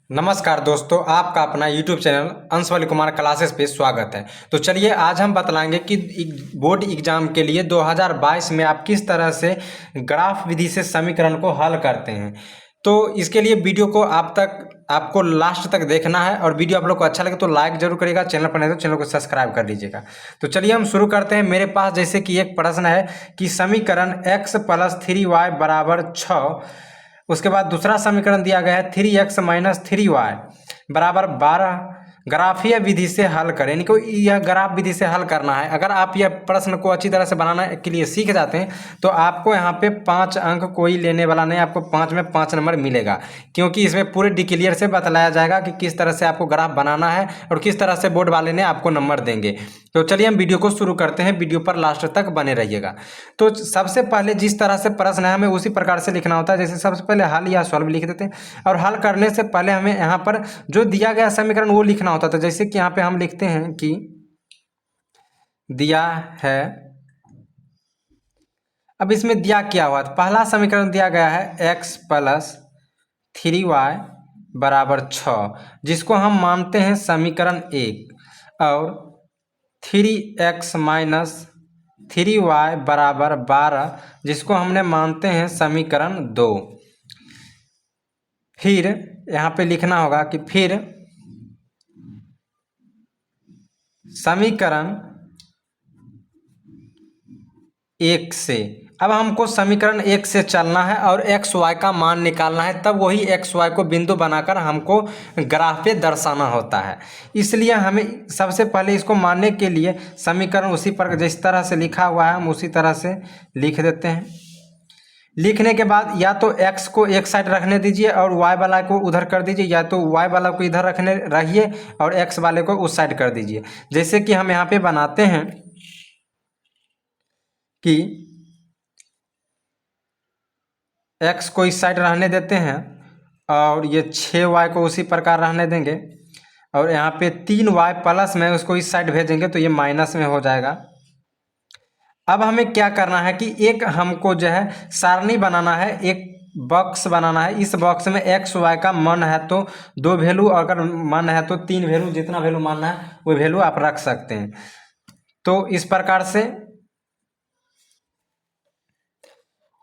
नमस्कार दोस्तों, आपका अपना YouTube चैनल अंशवली कुमार क्लासेस पे स्वागत है। तो चलिए आज हम बतलाएंगे कि बोर्ड एग्जाम के लिए 2022 में आप किस तरह से ग्राफ विधि से समीकरण को हल करते हैं। तो इसके लिए वीडियो को आपको लास्ट तक देखना है और वीडियो आप लोग को अच्छा लगे तो लाइक जरूर करिएगा, चैनल पर नहीं तो चैनल को सब्सक्राइब कर लीजिएगा। तो चलिए हम शुरू करते हैं। मेरे पास जैसे कि एक प्रश्न है कि समीकरण x + 3y = 6। उसके बाद दूसरा समीकरण दिया गया है 3x - 3y = 12। ग्राफीय विधि से हल करें, यानी कि यह ग्राफ विधि से हल करना है। अगर आप यह प्रश्न को अच्छी तरह से बनाना के लिए सीख जाते हैं तो आपको यहाँ पे 5 अंक कोई लेने वाला नहीं, आपको 5 में 5 नंबर मिलेगा, क्योंकि इसमें पूरे डिक्लियर से बतलाया जाएगा कि किस तरह से आपको ग्राफ बनाना है और किस तरह से बोर्ड वाले ने आपको नंबर देंगे। तो चलिए हम वीडियो को शुरू करते हैं, वीडियो पर लास्ट तक बने रहिएगा। तो सबसे पहले जिस तरह से प्रश्न है हमें उसी प्रकार से लिखना होता है। जैसे सबसे पहले हल या सॉल्व लिख देते हैं और हल करने से पहले हमें यहाँ पर जो दिया गया समीकरण वो लिखना होता था। जैसे कि यहाँ पे हम लिखते हैं कि दिया है, अब इसमें दिया क्या हुआ, तो पहला समीकरण दिया गया है x + 3y = 6, जिसको हम मानते हैं समीकरण 1, और 3x - 3y = 12, जिसको हमने मानते हैं समीकरण 2। फिर यहाँ पे लिखना होगा कि फिर समीकरण 1 से, अब हमको समीकरण 1 से चलना है और एक्स वाई का मान निकालना है, तब वही एक्स वाई को बिंदु बनाकर हमको ग्राफ पे दर्शाना होता है। इसलिए हमें सबसे पहले इसको मानने के लिए समीकरण उसी पर जिस तरह से लिखा हुआ है हम उसी तरह से लिख देते हैं। लिखने के बाद या तो x को एक साइड रखने दीजिए और y वाला को उधर कर दीजिए, या तो y वाला को इधर रहिए और x वाले को उस साइड कर दीजिए। जैसे कि हम यहाँ पे बनाते हैं कि x को इस साइड रहने देते हैं और ये 6y को उसी प्रकार रहने देंगे, और यहाँ पे 3y प्लस में उसको इस साइड भेजेंगे तो ये माइनस में हो जाएगा। अब हमें क्या करना है कि एक हमको जो है सारणी बनाना है, एक बॉक्स बनाना है। इस बॉक्स में एक्स वाई का मान है तो 2 वैल्यू, अगर मान है तो 3 वैल्यू, जितना वैल्यू मानना है वो वैल्यू आप रख सकते हैं। तो इस प्रकार से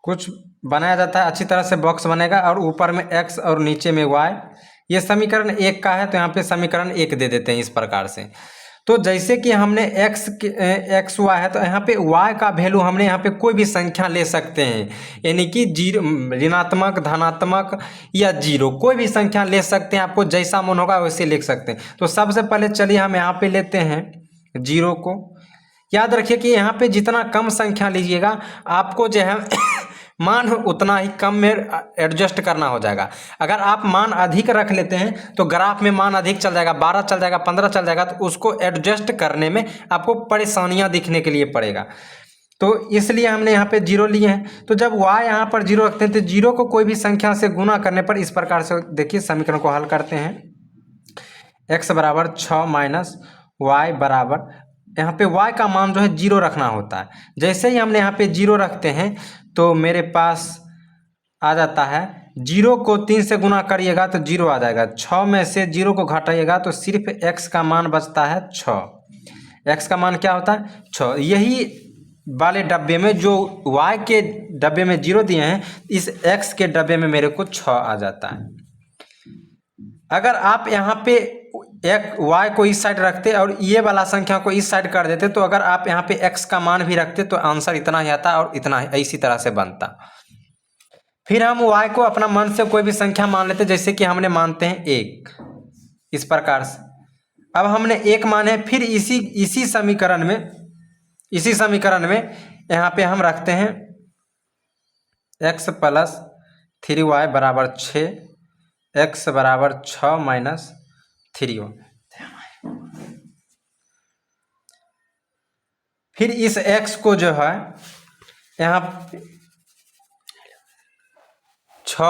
कुछ बनाया जाता है, अच्छी तरह से बॉक्स बनेगा और ऊपर में x और नीचे में y। ये समीकरण 1 का है तो यहाँ पे समीकरण 1 दे देते हैं इस प्रकार से। तो जैसे कि हमने एक्स वाई है तो यहाँ पे y का वैल्यू हमने यहाँ पे कोई भी संख्या ले सकते हैं, यानी कि जीरो, ऋणात्मक, धनात्मक या जीरो, कोई भी संख्या ले सकते हैं। आपको जैसा मन होगा वैसे लिख सकते हैं। तो सबसे पहले चलिए हम यहाँ पे लेते हैं जीरो को। याद रखिए कि यहाँ पे जितना कम संख्या लीजिएगा आपको जो है मान उतना ही कम में एडजस्ट करना हो जाएगा। अगर आप मान अधिक रख लेते हैं तो ग्राफ में मान अधिक चल जाएगा, 12 चल जाएगा, 15 चल जाएगा, तो उसको एडजस्ट करने में आपको परेशानियां दिखने के लिए पड़ेगा। तो इसलिए हमने यहाँ पे जीरो लिए हैं। तो जब y यहाँ पर जीरो रखते हैं तो जीरो को कोई भी संख्या से गुना करने पर इस प्रकार से देखिए समीकरण को हल करते हैं। x = 6 - y बराबर, यहाँ पे y का मान जो है जीरो रखना होता है। जैसे ही हमने यहाँ पे जीरो रखते हैं तो मेरे पास आ जाता है, जीरो को 3 से गुना करिएगा तो जीरो आ जाएगा, 6 में से जीरो को घटाइएगा तो सिर्फ x का मान बचता है 6। x का मान क्या होता है 6। यही वाले डब्बे में जो y के डब्बे में जीरो दिए हैं, इस x के डब्बे में मेरे को 6 आ जाता है। अगर आप यहाँ पे एक y को इस साइड रखते और ये वाला संख्या को इस साइड कर देते तो अगर आप यहाँ पे x का मान भी रखते तो आंसर इतना ही आता और इतना ही इसी तरह से बनता। फिर हम y को अपना मन से कोई भी संख्या मान लेते, जैसे कि हमने मानते हैं 1, इस प्रकार से। अब हमने 1 माने, फिर इसी समीकरण में यहाँ पे हम रखते हैं x + 3y = 6, x = 6 - 3y। फिर इस x को जो है यहाँ 6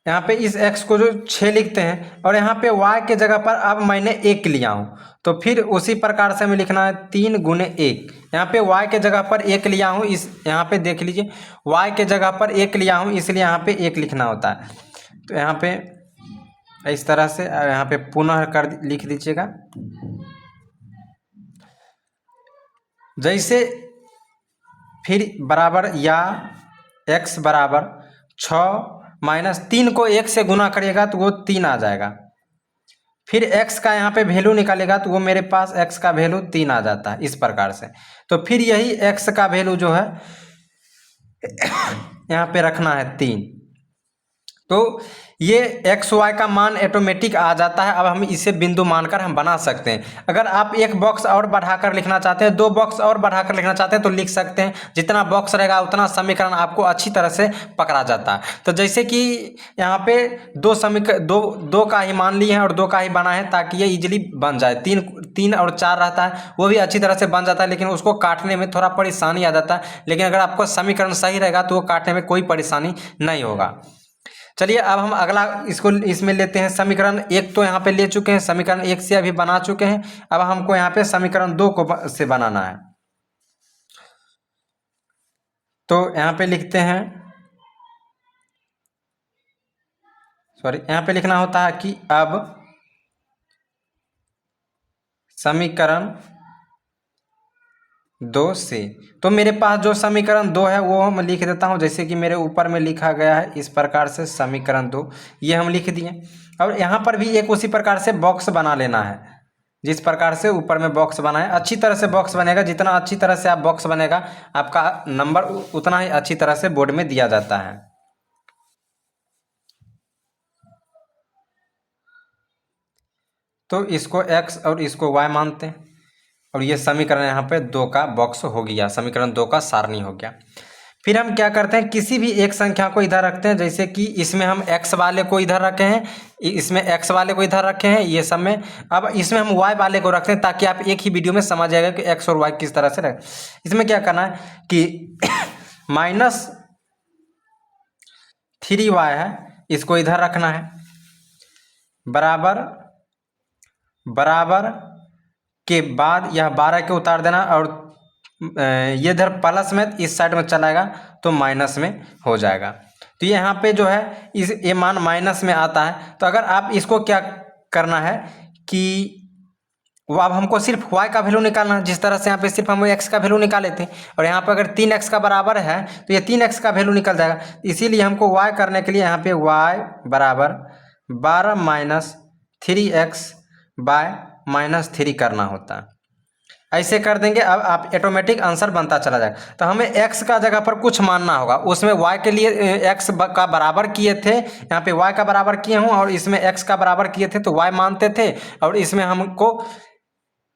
- यहाँ पे इस x को जो 6 लिखते हैं और यहाँ पे y के जगह पर अब मैंने 1 लिया हूँ, तो फिर उसी प्रकार से हमें लिखना है 3 गुने 1। यहाँ पे y के जगह पर 1 लिया हूँ, इस यहाँ पे देख लीजिए y के जगह पर 1 लिया हूँ, इसलिए यहाँ पे 1 लिखना होता है। तो यहाँ पे इस तरह से यहाँ पे पुनः लिख दीजिएगा। जैसे फिर बराबर या x बराबर 6 माइनस 3 को 1 से गुना करिएगा तो वो 3 आ जाएगा। फिर x का यहाँ पे वैल्यू निकालेगा तो वो मेरे पास x का वैल्यू 3 आ जाता है इस प्रकार से। तो फिर यही x का वैल्यू जो है यहाँ पे रखना है 3। तो ये एक्स वाई का मान ऑटोमेटिक आ जाता है। अब हम इसे बिंदु मानकर हम बना सकते हैं। अगर आप एक बॉक्स और बढ़ाकर लिखना चाहते हैं, 2 बॉक्स और बढ़ाकर लिखना चाहते हैं तो लिख सकते हैं। जितना बॉक्स रहेगा उतना समीकरण आपको अच्छी तरह से पकड़ा जाता है। तो जैसे कि यहाँ पे दो का ही मान लिए हैं और 2 का ही बना है ताकि ये इजीली बन जाए। 3 और 4 रहता है वो भी अच्छी तरह से बन जाता है, लेकिन उसको काटने में थोड़ा परेशानी आ जाता है। लेकिन अगर आपको समीकरण सही रहेगा तो वो काटने में कोई परेशानी नहीं होगा। चलिए अब हम अगला इसमें लेते हैं। समीकरण 1 तो यहाँ पे ले चुके हैं, समीकरण 1 से अभी बना चुके हैं। अब हमको यहाँ पे समीकरण 2 को से बनाना है। तो यहाँ पे लिखते हैं, सॉरी यहाँ पे लिखना होता है कि अब समीकरण 2 से, तो मेरे पास जो समीकरण 2 है वो हम लिख देता हूँ। जैसे कि मेरे ऊपर में लिखा गया है इस प्रकार से समीकरण 2, ये हम लिख दिए। और यहाँ पर भी एक उसी प्रकार से बॉक्स बना लेना है जिस प्रकार से ऊपर में बॉक्स बनाए। अच्छी तरह से बॉक्स बनेगा, जितना अच्छी तरह से आप बॉक्स बनेगा आपका नंबर उतना ही अच्छी तरह से बोर्ड में दिया जाता है। तो इसको x और इसको y मानते हैं और ये समीकरण यहाँ पे 2 का बॉक्स हो गया, समीकरण 2 का सारणी हो गया। फिर हम क्या करते हैं, किसी भी एक संख्या को इधर रखते हैं। जैसे कि इसमें हम x वाले को इधर रखे हैं, इसमें x वाले को इधर रखे हैं, ये सब में। अब इसमें हम y वाले को रखते हैं ताकि आप एक ही वीडियो में समझ जाएगा कि x और y किस तरह से रखें। इसमें क्या करना है कि -3y है, इसको इधर रखना है, बराबर के बाद यह 12 के उतार देना और ये इधर प्लस में इस साइड में चलाएगा तो माइनस में हो जाएगा। तो यहाँ पे जो है ये मान माइनस में आता है। तो अगर आप इसको क्या करना है कि वो अब हमको सिर्फ y का वैल्यू निकालना है। जिस तरह से यहाँ पे सिर्फ हम x का वैल्यू निकाले थे और यहाँ पे अगर 3x का बराबर है तो ये 3x का वैल्यू निकल जाएगा। इसीलिए हमको y करने के लिए यहाँ पे y बराबर 12 माइनस 3x बाय -3 करना होता है। ऐसे कर देंगे, अब आप ऑटोमेटिक आंसर बनता चला जाएगा। तो हमें x का जगह पर कुछ मानना होगा। उसमें y के लिए x का बराबर किए थे, यहाँ पे y का बराबर किए हूँ और इसमें x का बराबर किए थे तो y मानते थे, और इसमें हमको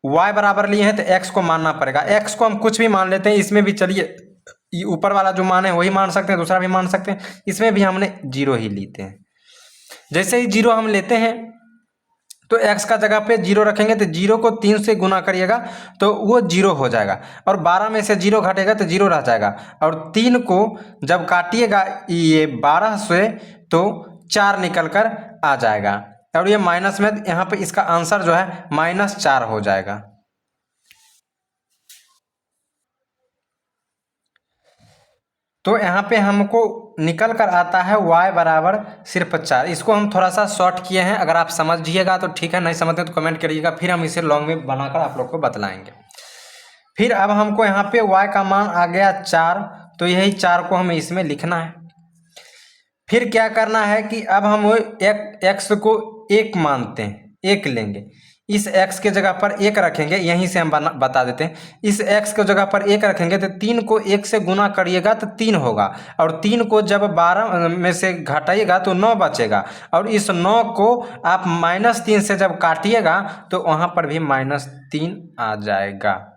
y बराबर लिए हैं तो x को मानना पड़ेगा। x को हम कुछ भी मान लेते हैं, इसमें भी चलिए ऊपर वाला जो मान है वही मान सकते हैं, दूसरा भी मान सकते हैं। इसमें भी हमने 0 ही लेते हैं। जैसे ही 0 हम लेते हैं तो x का जगह पे 0 रखेंगे तो 0 को 3 से गुना करिएगा तो वो 0 हो जाएगा, और 12 में से 0 घटेगा तो 0 रह जाएगा, और 3 को जब काटिएगा ये 12 से तो 4 निकल कर आ जाएगा, और ये माइनस में यहाँ पे इसका आंसर जो है -4 हो जाएगा। तो यहाँ पे हमको निकल कर आता है y बराबर सिर्फ 4। इसको हम थोड़ा सा शॉर्ट किए हैं, अगर आप समझिएगा तो ठीक है, नहीं समझते तो कमेंट करिएगा, फिर हम इसे लॉन्ग में बनाकर आप लोग को बतलाएंगे। फिर अब हमको यहाँ पे y का मान आ गया 4, तो यही 4 को हमें इसमें लिखना है। फिर क्या करना है कि अब हम x को 1 मानते हैं, 1 लेंगे, इस x के जगह पर 1 रखेंगे, यहीं से हम बता देते हैं। इस x के जगह पर 1 रखेंगे तो 3 को 1 से गुना करिएगा तो 3 होगा, और 3 को जब 12 में से घटाइएगा तो 9 बचेगा, और इस 9 को आप -3 से जब काटिएगा तो वहाँ पर भी -3 आ जाएगा।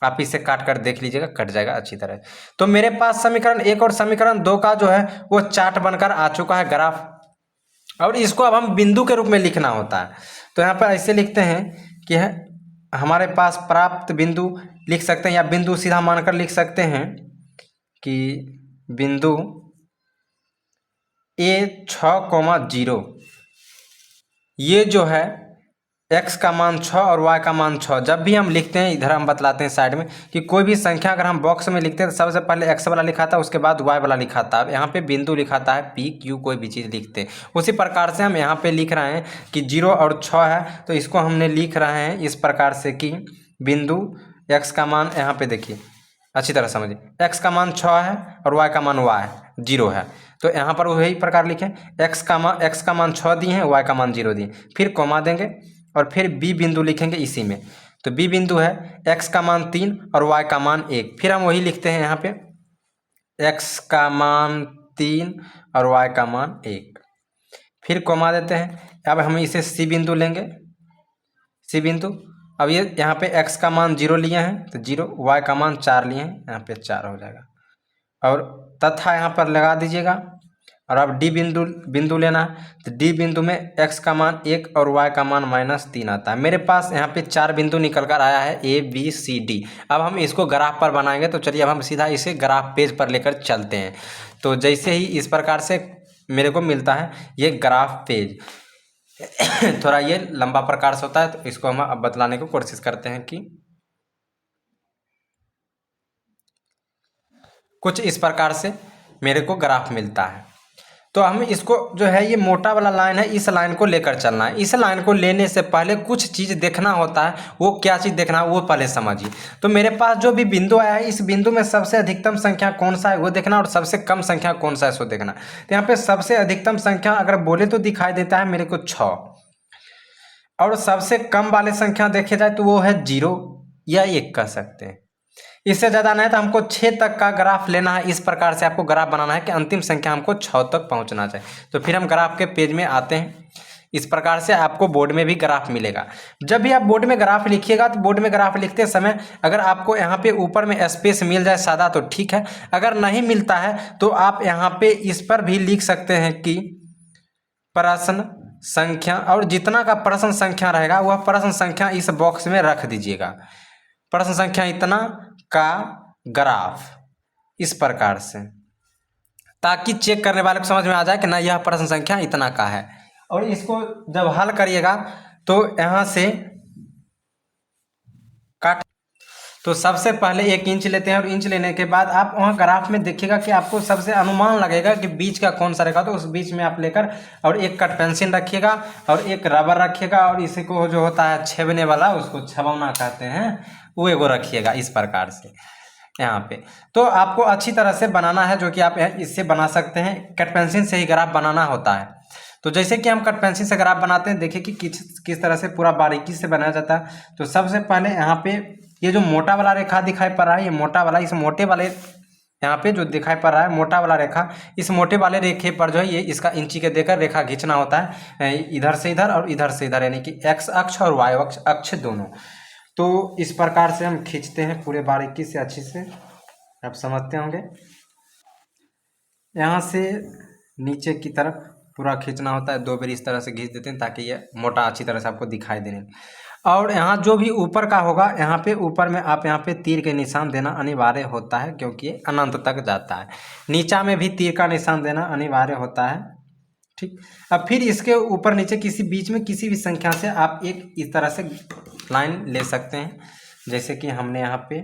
आप इसे काट कर देख लीजिएगा, कट जाएगा अच्छी तरह। तो मेरे पास समीकरण 1 और समीकरण 2 का जो है वो चार्ट बनकर आ चुका है, ग्राफ, और इसको अब हम बिंदु के रूप में लिखना होता है। तो यहाँ पर ऐसे लिखते हैं कि हमारे पास प्राप्त बिंदु लिख सकते हैं, या बिंदु सीधा मानकर लिख सकते हैं कि बिंदु A6,0 ये जो है x का मान 6 और y का मान 6। जब भी हम लिखते हैं, इधर हम बतलाते हैं साइड में कि कोई भी संख्या अगर हम बॉक्स में लिखते हैं तो सबसे पहले x वाला लिखा था, उसके बाद y वाला लिखा था। अब यहाँ पे बिंदु लिखाता है p q, कोई भी चीज़ लिखते हैं उसी प्रकार से हम यहाँ पे लिख रहे हैं कि 0 और 6 है, तो इसको हमने लिख रहे हैं इस प्रकार से कि बिंदु x का मान, यहाँ पे देखिए अच्छी तरह समझिए, x का मान 6 है और y का मान 0 है, तो यहाँ पर वही प्रकार लिखें, x का मान 6 दिए हैं, y का मान 0 दिए, फिर कॉमा देंगे और फिर b बिंदु लिखेंगे इसी में। तो b बिंदु है x का मान 3 और y का मान 1, फिर हम वही लिखते हैं यहाँ पे x का मान 3 और y का मान 1, फिर कॉमा देते हैं। अब हम इसे c बिंदु लेंगे, c बिंदु। अब ये यहाँ पे x का मान 0 लिए हैं तो 0, y का मान 4 लिए हैं, यहाँ पे 4 हो जाएगा और तथा यहाँ पर लगा दीजिएगा। और अब डी बिंदु लेना है, तो डी बिंदु में x का मान 1 और y का मान -3 आता है। मेरे पास यहाँ पे 4 बिंदु निकल कर आया है A B C D। अब हम इसको ग्राफ पर बनाएंगे, तो चलिए अब हम सीधा इसे ग्राफ पेज पर लेकर चलते हैं। तो जैसे ही इस प्रकार से मेरे को मिलता है ये ग्राफ पेज थोड़ा ये लंबा प्रकार से होता है, तो इसको हम अब बतलाने की कोशिश करते हैं कि कुछ इस प्रकार से मेरे को ग्राफ मिलता है। तो हम इसको जो है, ये मोटा वाला लाइन है, इस लाइन को लेकर चलना है। इस लाइन को लेने से पहले कुछ चीज़ देखना होता है, वो क्या चीज़ देखना है वो पहले समझिए। तो मेरे पास जो भी बिंदु आया है, इस बिंदु में सबसे अधिकतम संख्या कौन सा है वो देखना, और सबसे कम संख्या कौन सा है इसको देखना। तो यहाँ पे सबसे अधिकतम संख्या अगर बोले तो दिखाई देता है मेरे को 6, और सबसे कम वाले संख्या देखे जाए तो वो है 0 या 1 कह सकते हैं। इससे ज़्यादा नहीं, तो हमको 6 तक का ग्राफ लेना है। इस प्रकार से आपको ग्राफ बनाना है कि अंतिम संख्या हमको 6 तक पहुंचना चाहिए। तो फिर हम ग्राफ के पेज में आते हैं। इस प्रकार से आपको बोर्ड में भी ग्राफ मिलेगा। जब भी आप बोर्ड में ग्राफ लिखिएगा, तो बोर्ड में ग्राफ लिखते समय अगर आपको यहाँ पे ऊपर में स्पेस मिल जाए सादा तो ठीक है, अगर नहीं मिलता है तो आप यहाँ पे इस पर भी लिख सकते हैं कि प्रश्न संख्या, और जितना का प्रश्न संख्या रहेगा वह प्रश्न संख्या इस बॉक्स में रख दीजिएगा। प्रश्न संख्या इतना का ग्राफ, इस प्रकार से, ताकि चेक करने वाले को समझ में आ जाए कि ना यह प्रश्न संख्या इतना का है। और इसको जब हल करिएगा तो यहाँ से काट, तो सबसे पहले 1 इंच लेते हैं, और इंच लेने के बाद आप वहाँ ग्राफ में देखिएगा कि आपको सबसे अनुमान लगेगा कि बीच का कौन सा रहेगा, तो उस बीच में आप लेकर और एक कट पेंसिल रखिएगा और एक रबर रखिएगा, और इसी को जो होता है छेबने वाला, उसको छबौना कहते हैं, वो एगो रखिएगा इस प्रकार से यहाँ पे। तो आपको अच्छी तरह से बनाना है, जो कि आप इससे बना सकते हैं, कट पेंसिल से ही ग्राफ बनाना होता है। तो जैसे कि हम कट पेंसिल से ग्राफ बनाते हैं, देखिए कि किस तरह से पूरा बारीकी से बनाया जाता है। तो सबसे पहले यहाँ पे ये जो मोटा वाला रेखा दिखाई पड़ रहा है, ये मोटा वाला, इस मोटे वाले यहाँ पे जो दिखाई पड़ रहा है मोटा वाला रेखा, इस मोटे वाले रेखे पर जो है ये इसका इंची के देकर रेखा खींचना होता है, इधर से इधर और इधर से इधर, यानी कि x अक्ष और y अक्ष दोनों। तो इस प्रकार से हम खींचते हैं पूरे बारीकी से, अच्छी से आप समझते होंगे। यहाँ से नीचे की तरफ पूरा खींचना होता है, 2 बार इस तरह से खींच देते हैं ताकि ये मोटा अच्छी तरह से आपको दिखाई देने। और यहाँ जो भी ऊपर का होगा, यहाँ पे ऊपर में आप यहाँ पे तीर के निशान देना अनिवार्य होता है, क्योंकि ये अनंत तक जाता है। नीचा में भी तीर का निशान देना अनिवार्य होता है, ठीक। अब फिर इसके ऊपर नीचे किसी बीच में किसी भी संख्या से आप एक इस तरह से लाइन ले सकते हैं, जैसे कि हमने यहाँ पे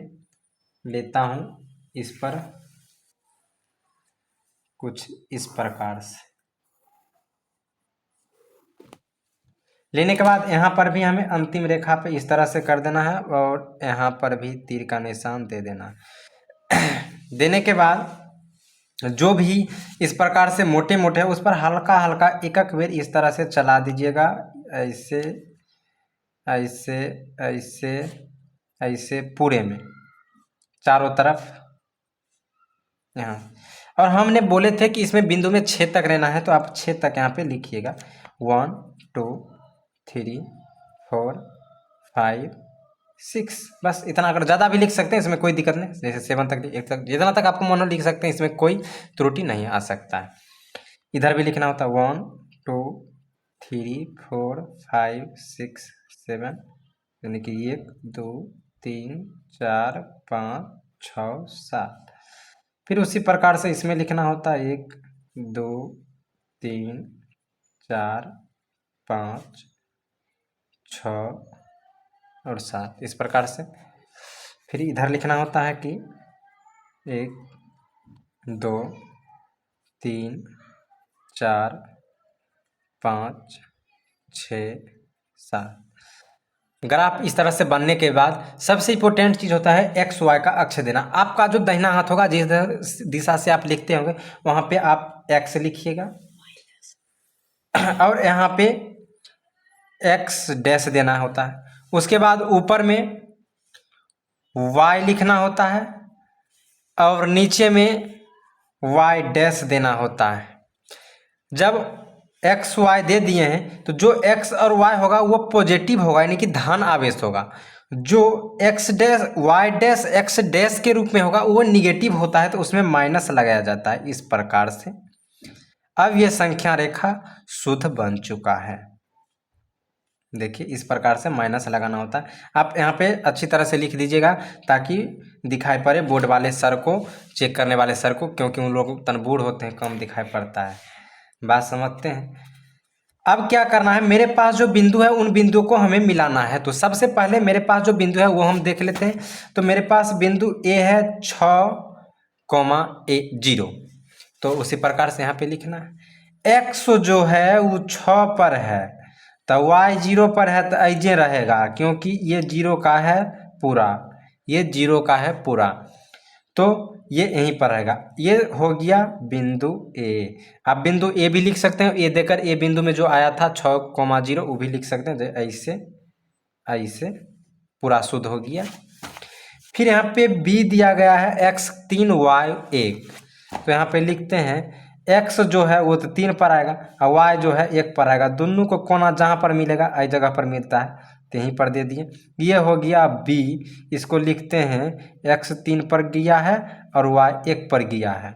लेता हूँ इस पर कुछ इस प्रकार से लेने के बाद यहाँ पर भी हमें अंतिम रेखा पे इस तरह से कर देना है, और यहाँ पर भी तीर का निशान दे देना है। देने के बाद जो भी इस प्रकार से मोटे मोटे है उस पर हल्का हल्का एक बेर इस तरह से चला दीजिएगा, ऐसे ऐसे ऐसे ऐसे पूरे में चारों तरफ यहाँ। और हमने बोले थे कि इसमें बिंदु में 6 तक रहना है, तो आप 6 तक यहाँ पे लिखिएगा, 1 2 3 4 5 6, बस इतना। अगर ज़्यादा भी लिख सकते हैं इसमें कोई दिक्कत नहीं, जैसे 7 तक 1 तक जितना तक आपको मन हो लिख सकते हैं, इसमें कोई त्रुटि नहीं आ सकता है। इधर भी लिखना होता है 1 2 3 4 5 6 7, यानी कि 1 2 3 4 5 6 7। फिर उसी प्रकार से इसमें लिखना होता है 1 2 3 4 5 6 और 7 इस प्रकार से। फिर इधर लिखना होता है कि 1 2 3 4 5 6 7। ग्राफ इस तरह से बनने के बाद सबसे इम्पोर्टेंट चीज़ होता है एक्स वाई का अक्ष देना। आपका जो दाहिना हाथ होगा, जिस दिशा से आप लिखते होंगे वहाँ पे आप एक्स लिखिएगा और यहाँ पे एक्स डैश देना होता है। उसके बाद ऊपर में वाई लिखना होता है और नीचे में वाई डैश देना होता है। जब एक्स वाई दे दिए हैं तो जो एक्स और वाई होगा वो पॉजिटिव होगा, यानी कि धन आवेश होगा। जो x dash y dash x dash के रूप में होगा वो निगेटिव होता है, तो उसमें माइनस लगाया जाता है इस प्रकार से। अब ये संख्या रेखा शुद्ध बन चुका है। देखिए इस प्रकार से माइनस लगाना होता है। आप यहाँ पे अच्छी तरह से लिख दीजिएगा ताकि दिखाई पड़े बोर्ड वाले सर को, चेक करने वाले सर को, क्योंकि उन लोग तनबूढ़ होते हैं, कम दिखाई पड़ता है। बात समझते हैं। अब क्या करना है, मेरे पास जो बिंदु है उन बिंदुओं को हमें मिलाना है। तो सबसे पहले मेरे पास जो बिंदु है वो हम देख लेते हैं। तो मेरे पास बिंदु ए है 6,0। तो उसी प्रकार से यहाँ पे लिखना है। एक्स जो है वो 6 पर है तो वाई 0 पर है तो ऐजे रहेगा, क्योंकि ये 0 का है पूरा, ये 0 का है पूरा, तो ये यहीं पर रहेगा। ये हो गया बिंदु ए। आप बिंदु ए भी लिख सकते हैं, ए देकर ए बिंदु में जो आया था 6,0 वो भी लिख सकते हैं। ऐसे ऐसे पूरा शुद्ध हो गया। फिर यहाँ पे बी दिया गया है x 3 y 1। तो यहाँ पे लिखते हैं x जो है वो तो 3 पर आएगा और y जो है 1 पर आएगा। दोनों को कोना जहाँ पर मिलेगा आई जगह पर मिलता है तो यहीं पर दे दिए। ये हो गया b। इसको लिखते हैं x 3 पर गया है और y 1 पर गया है।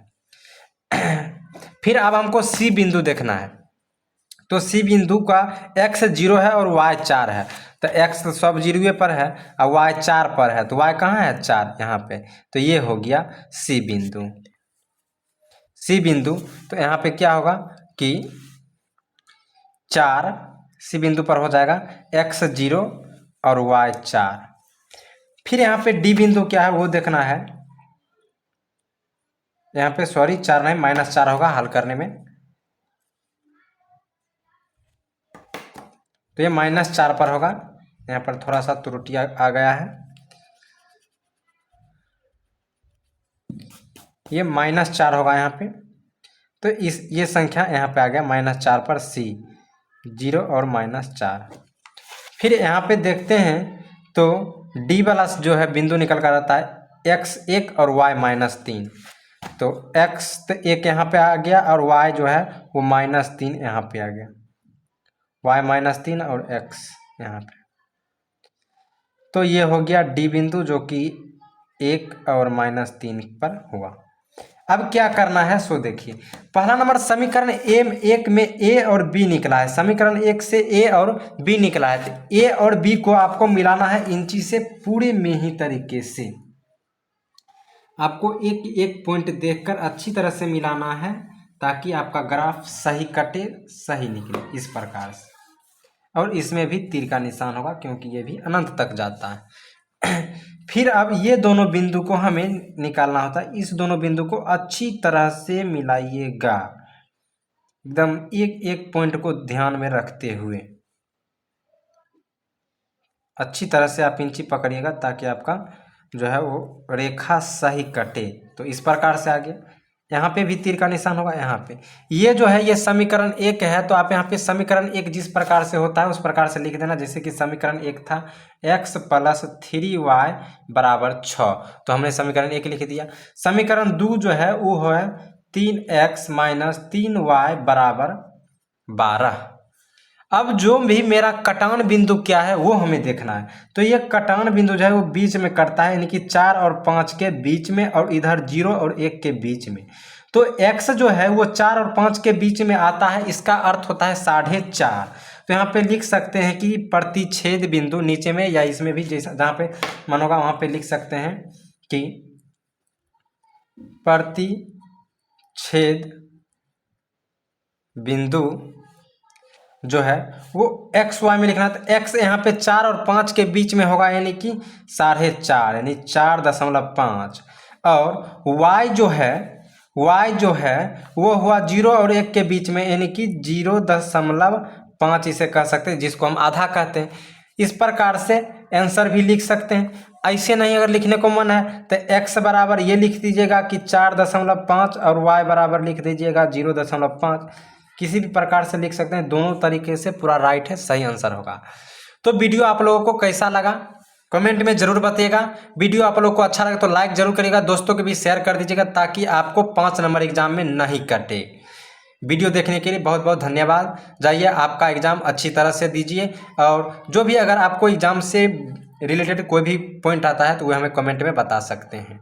फिर अब हमको c बिंदु देखना है। तो सी बिंदु का x 0 है और y 4 है। तो x तो सब 0 पर है और y 4 पर है, तो y कहाँ है 4 यहाँ पे। तो ये हो गया सी बिंदु। सी बिंदु तो यहाँ पे क्या होगा कि 4 सी बिंदु पर हो जाएगा, x 0 और y 4। फिर यहाँ पे डी बिंदु क्या है वो देखना है। यहाँ पे सॉरी 4 नहीं -4 होगा हल करने में। तो ये -4 पर होगा। यहाँ पर थोड़ा सा त्रुटि आ गया है। ये -4 होगा यहाँ पे। तो ये संख्या यहाँ पे आ गया -4 पर सी 0 और -4। फिर यहाँ पे देखते हैं तो डी वाला जो है बिंदु निकल कर आता है x 1 और y -3। तो x तो 1 यहाँ पे आ गया और y जो है वो -3 यहाँ पे आ गया, y -3 और x यहाँ पे। तो ये हो गया डी बिंदु जो कि 1 और -3 पर हुआ। अब क्या करना है सो देखिए। पहला नंबर समीकरण एक में ए और बी निकला है। समीकरण 1 से ए और बी निकला है। तो ए और बी को आपको मिलाना है इंची से पूरे में ही तरीके से। आपको एक एक पॉइंट देखकर अच्छी तरह से मिलाना है ताकि आपका ग्राफ सही कटे, सही निकले इस प्रकार से। और इसमें भी तीर का निशान होगा क्योंकि ये भी अनंत तक जाता है। फिर अब ये दोनों बिंदु को हमें निकालना होता है। इस दोनों बिंदु को अच्छी तरह से मिलाइएगा, एकदम एक एक पॉइंट को ध्यान में रखते हुए अच्छी तरह से आप इंची पकड़िएगा ताकि आपका जो है वो रेखा सही कटे। तो इस प्रकार से आ गया। यहाँ पे भी तीर का निशान होगा। यहाँ पे ये जो है ये समीकरण 1 है। तो आप यहाँ पे समीकरण 1 जिस प्रकार से होता है उस प्रकार से लिख देना। जैसे कि समीकरण 1 था x + 3y = 6, तो हमने समीकरण 1 लिख दिया। समीकरण 2 जो है वो है 3x - 3y = 12। अब जो भी मेरा कटान बिंदु क्या है वो हमें देखना है। तो ये कटान बिंदु जो है वो बीच में कटता है, यानी कि 4 और 5 के बीच में और इधर 0 और 1 के बीच में। तो x जो है वो 4 और 5 के बीच में आता है, इसका अर्थ होता है 4.5। तो यहाँ पे लिख सकते हैं कि प्रतिच्छेद बिंदु नीचे में या इसमें भी जैसा जहाँ पे मन होगा वहाँ पे लिख सकते हैं कि प्रतिच्छेद बिंदु जो है वो एक्स वाई में लिखना है। तो एक्स यहाँ पे 4 और 5 के बीच में होगा, यानी कि 4.5 यानी 4.5। और वाई जो है वो हुआ 0 और 1 के बीच में, यानी कि 0.5 इसे कह सकते हैं, जिसको हम आधा कहते हैं। इस प्रकार से आंसर भी लिख सकते हैं। ऐसे नहीं अगर लिखने को मन है तो x बराबर ये लिख दीजिएगा कि 4.5 और y बराबर लिख दीजिएगा 0.5। किसी भी प्रकार से लिख सकते हैं, दोनों तरीके से पूरा राइट है, सही आंसर होगा। तो वीडियो आप लोगों को कैसा लगा कमेंट में जरूर बताइएगा। वीडियो आप लोगों को अच्छा लगा तो लाइक जरूर करिएगा, दोस्तों के बीच शेयर कर दीजिएगा ताकि आपको 5 नंबर एग्जाम में नहीं कटे। वीडियो देखने के लिए बहुत बहुत धन्यवाद। जाइए आपका एग्ज़ाम अच्छी तरह से दीजिए, और जो भी अगर आपको एग्ज़ाम से रिलेटेड कोई भी पॉइंट आता है तो वह हमें कमेंट में बता सकते हैं।